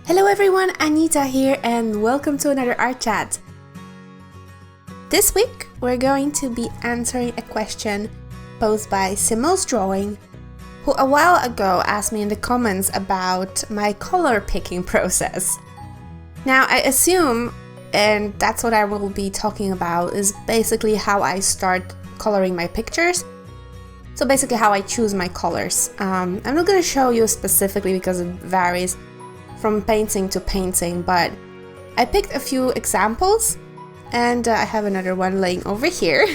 Hello everyone, Anita here and welcome to another art chat. This week we're going to be answering a question posed by Simals Drawing, who a while ago asked me in the comments about my color picking process. Now I assume, and that's what I will be talking about, is basically how I start coloring my pictures. So basically how I choose my colors. I'm not going to show you specifically because it varies from painting to painting, but I picked a few examples and I have another one laying over here.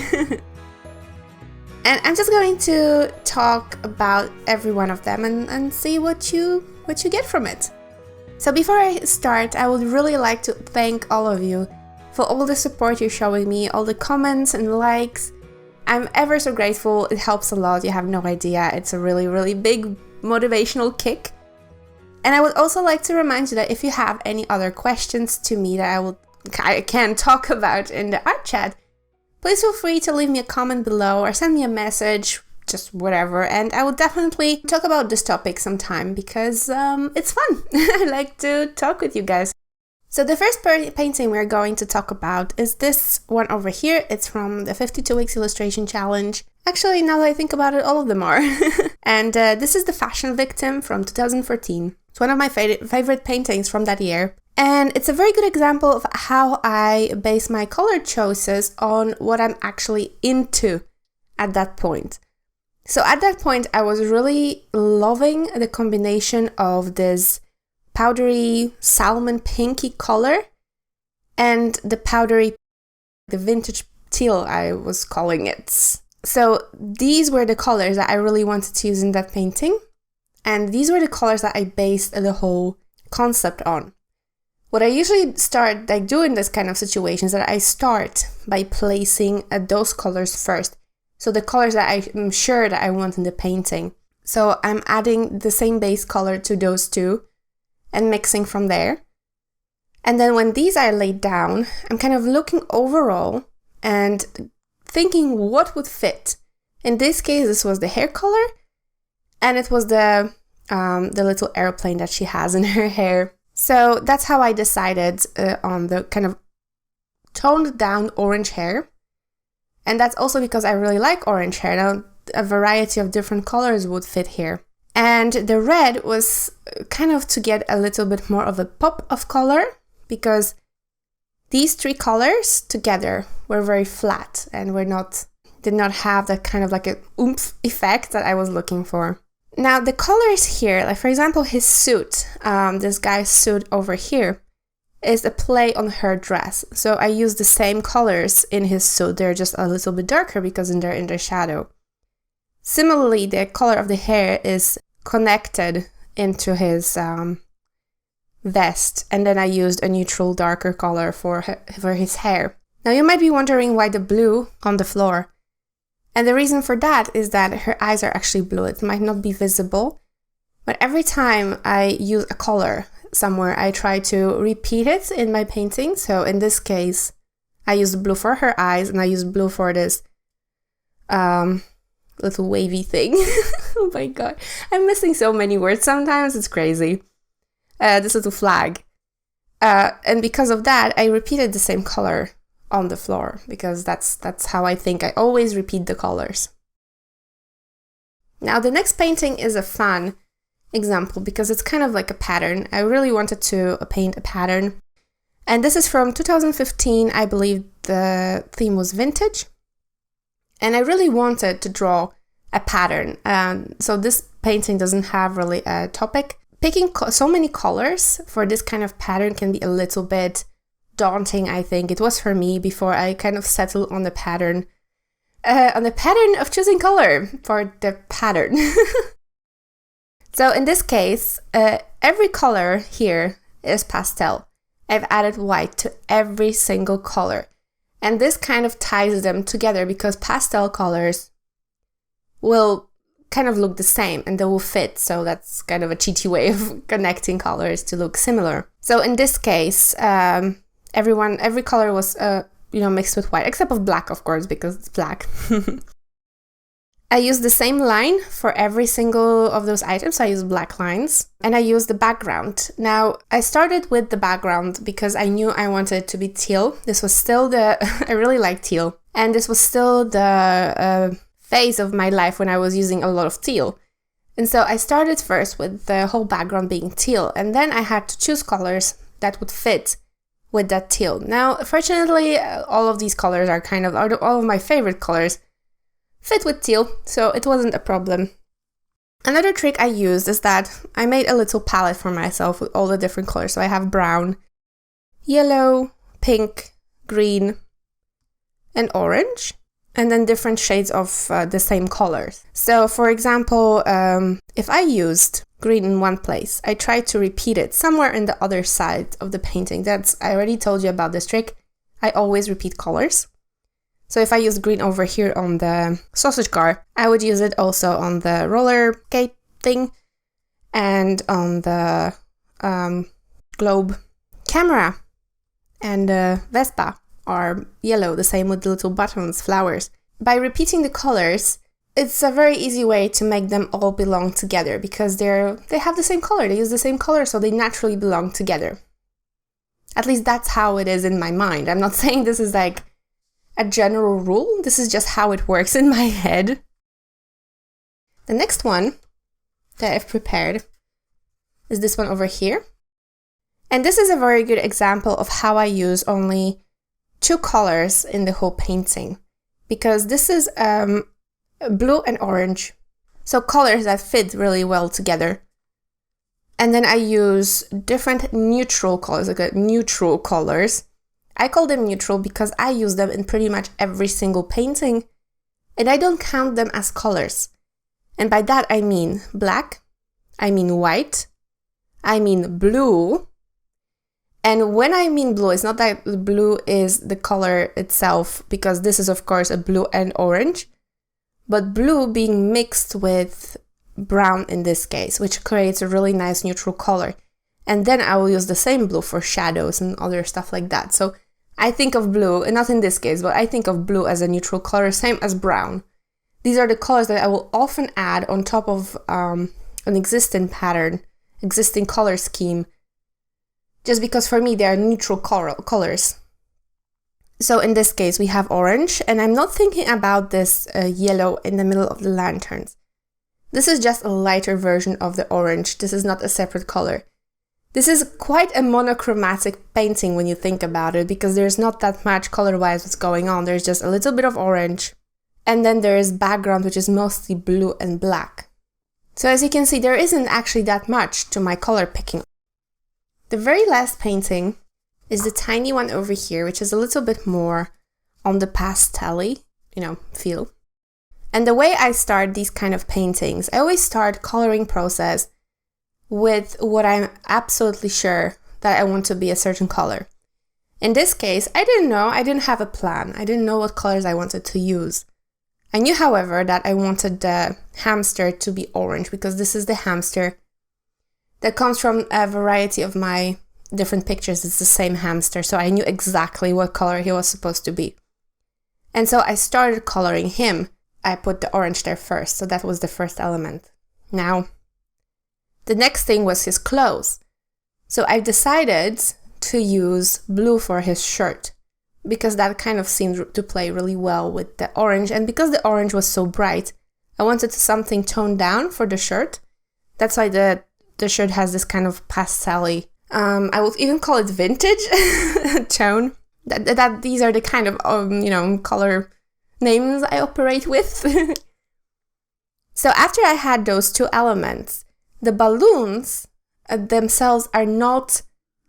And I'm just going to talk about every one of them and see what you get from it. So before I start, I would really like to thank all of you for all the support you're showing me, all the comments and likes. I'm ever so grateful. It helps a lot. You have no idea. It's a really, really big motivational kick. And I would also like to remind you that if you have any other questions to me that I can talk about in the art chat, please feel free to leave me a comment below or send me a message, just whatever, and I will definitely talk about this topic sometime because it's fun. I like to talk with you guys. So the first painting we're going to talk about is this one over here. It's from the 52 Weeks Illustration Challenge. Actually, now that I think about it, all of them are. And this is the Fashion Victim from 2014. It's one of my favorite paintings from that year. And it's a very good example of how I base my color choices on what I'm actually into at that point. So at that point, I was really loving the combination of this powdery salmon pinky color and the vintage teal, I was calling it. So these were the colors that I really wanted to use in that painting. And these were the colors that I based the whole concept on. What I usually start do in this kind of situation is that I start by placing those colors first. So the colors that I'm sure that I want in the painting. So I'm adding the same base color to those two and mixing from there. And then when these are laid down, I'm kind of looking overall and thinking what would fit. In this case, this was the hair color. And it was the little airplane that she has in her hair. So that's how I decided on the kind of toned down orange hair. And that's also because I really like orange hair. Now, a variety of different colors would fit here. And the red was kind of to get a little bit more of a pop of color because these three colors together were very flat and did not have that kind of like a oomph effect that I was looking for. Now the colors here, like for example his suit, this guy's suit over here, is a play on her dress. So I used the same colors in his suit. They're just a little bit darker because they're in the shadow. Similarly, the color of the hair is connected into his vest, and then I used a neutral darker color for his hair. Now you might be wondering why the blue on the floor. And the reason for that is that her eyes are actually blue. It might not be visible, but every time I use a color somewhere, I try to repeat it in my painting. So in this case, I used blue for her eyes and I used blue for this little wavy thing. Oh my god, I'm missing so many words sometimes, it's crazy. This little flag. And because of that, I repeated the same color on the floor because that's how I think. I always repeat the colors. Now the next painting is a fun example because it's kind of like a pattern. I really wanted to paint a pattern, and this is from 2015. I believe the theme was vintage, and I really wanted to draw a pattern. So this painting doesn't have really a topic. Picking so many colors for this kind of pattern can be a little bit daunting, I think. It was for me before I kind of settled on the pattern. On the pattern of choosing color for the pattern. So in this case, every color here is pastel. I've added white to every single color. And this kind of ties them together because pastel colors will kind of look the same and they will fit. So that's kind of a cheaty way of connecting colors to look similar. So in this case, every color was mixed with white, except of black, of course, because it's black. I use the same line for every single of those items. I use black lines and I use the background. Now, I started with the background because I knew I wanted it to be teal. This was still I really like teal. And this was still the phase of my life when I was using a lot of teal. And so I started first with the whole background being teal. And then I had to choose colors that would fit with that teal. Now, fortunately, all of these colors are all of my favorite colors fit with teal, so it wasn't a problem. Another trick I used is that I made a little palette for myself with all the different colors. So I have brown, yellow, pink, green, and orange, and then different shades of the same colors. So for example, if I used green in one place, I tried to repeat it somewhere in the other side of the painting. I already told you about this trick. I always repeat colors. So if I use green over here on the sausage car, I would use it also on the roller skate thing and on the globe camera. And Vespa are yellow, the same with the little buttons, flowers. By repeating the colors, it's a very easy way to make them all belong together because they have the same color, they use the same color, so they naturally belong together. At least that's how it is in my mind. I'm not saying this is like a general rule, this is just how it works in my head. The next one that I've prepared is this one over here. And this is a very good example of how I use only 2 colors in the whole painting, because this is blue and orange, so colors that fit really well together. And then I use different neutral colors, like neutral colors. I call them neutral because I use them in pretty much every single painting, and I don't count them as colors. And by that I mean black, I mean white, I mean blue. And when I mean blue, it's not that blue is the color itself, because this is of course a blue and orange, but blue being mixed with brown in this case, which creates a really nice neutral color. And then I will use the same blue for shadows and other stuff like that. So I think of blue, and not in this case, but I think of blue as a neutral color, same as brown. These are the colors that I will often add on top of an existing pattern, existing color scheme, just because for me they are neutral colors. So in this case we have orange, and I'm not thinking about this yellow in the middle of the lanterns. This is just a lighter version of the orange. This is not a separate color. This is quite a monochromatic painting when you think about it, because there's not that much color-wise what's going on. There's just a little bit of orange, and then there is background which is mostly blue and black. So as you can see, there isn't actually that much to my color picking. The very last painting is the tiny one over here, which is a little bit more on the pastel-y, feel. And the way I start these kind of paintings, I always start coloring process with what I'm absolutely sure that I want to be a certain color. In this case, I didn't know, I didn't have a plan. I didn't know what colors I wanted to use. I knew, however, that I wanted the hamster to be orange, because this is the hamster that comes from a variety of my different pictures. It's the same hamster, so I knew exactly what color he was supposed to be. And so I started coloring him. I put the orange there first, so that was the first element. Now, the next thing was his clothes. So I decided to use blue for his shirt, because that kind of seemed to play really well with the orange. And because the orange was so bright, I wanted something toned down for the shirt. That's why the shirt has this kind of pastel-y, I would even call it vintage tone. That these are the kind of color names I operate with. So after I had those 2 elements, the balloons themselves are not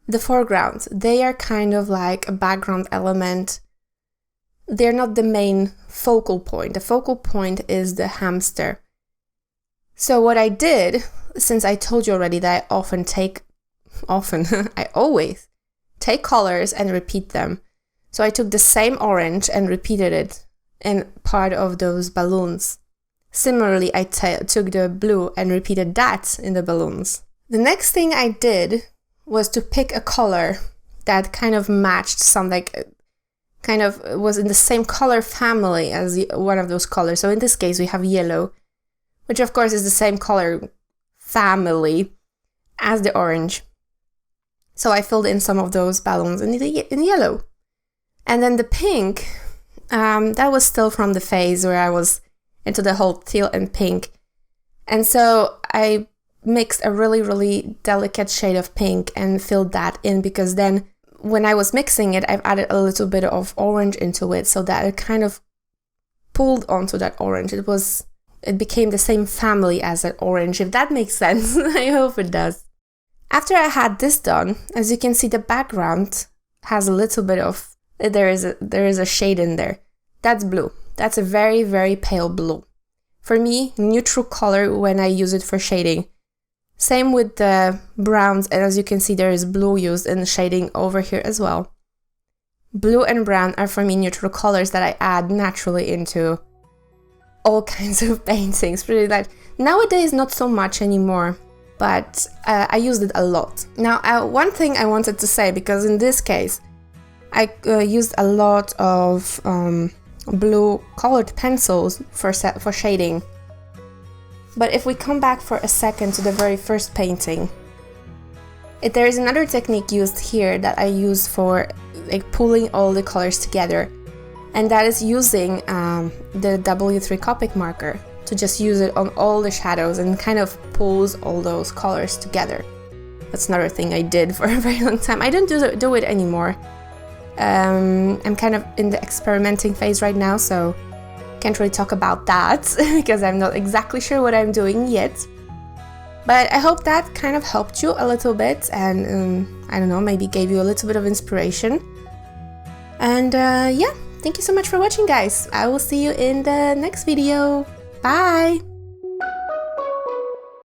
the foreground. They are kind of like a background element. They're not the main focal point. The focal point is the hamster. So what I did, since I told you already that I always take colors and repeat them. So I took the same orange and repeated it in part of those balloons. Similarly, I took the blue and repeated that in the balloons. The next thing I did was to pick a color that kind of matched some, kind of was in the same color family as one of those colors. So in this case, we have yellow, which of course is the same color family as the orange. So I filled in some of those balloons in yellow. And then the pink, that was still from the phase where I was into the whole teal and pink. And so I mixed a really, really delicate shade of pink and filled that in, because then when I was mixing it, I've added a little bit of orange into it so that it kind of pulled onto that orange. It became the same family as that orange, if that makes sense. I hope it does. After I had this done, as you can see, the background has a little bit of, there is a shade in there. That's blue. That's a very, very pale blue. For me, neutral color when I use it for shading. Same with the browns, and as you can see, there is blue used in the shading over here as well. Blue and brown are for me neutral colors that I add naturally into all kinds of paintings. Pretty like nowadays, not so much anymore, but I used it a lot. Now, one thing I wanted to say, because in this case, I used a lot of blue colored pencils for shading. But if we come back for a second to the very first painting, there is another technique used here that I use for like pulling all the colors together, and that is using the W3 Copic marker to just use it on all the shadows and kind of pulls all those colors together. That's another thing I did for a very long time. I don't do it anymore. I'm kind of in the experimenting phase right now, so can't really talk about that because I'm not exactly sure what I'm doing yet. But I hope that kind of helped you a little bit, and I don't know, maybe gave you a little bit of inspiration. And yeah, thank you so much for watching, guys. I will see you in the next video. Bye!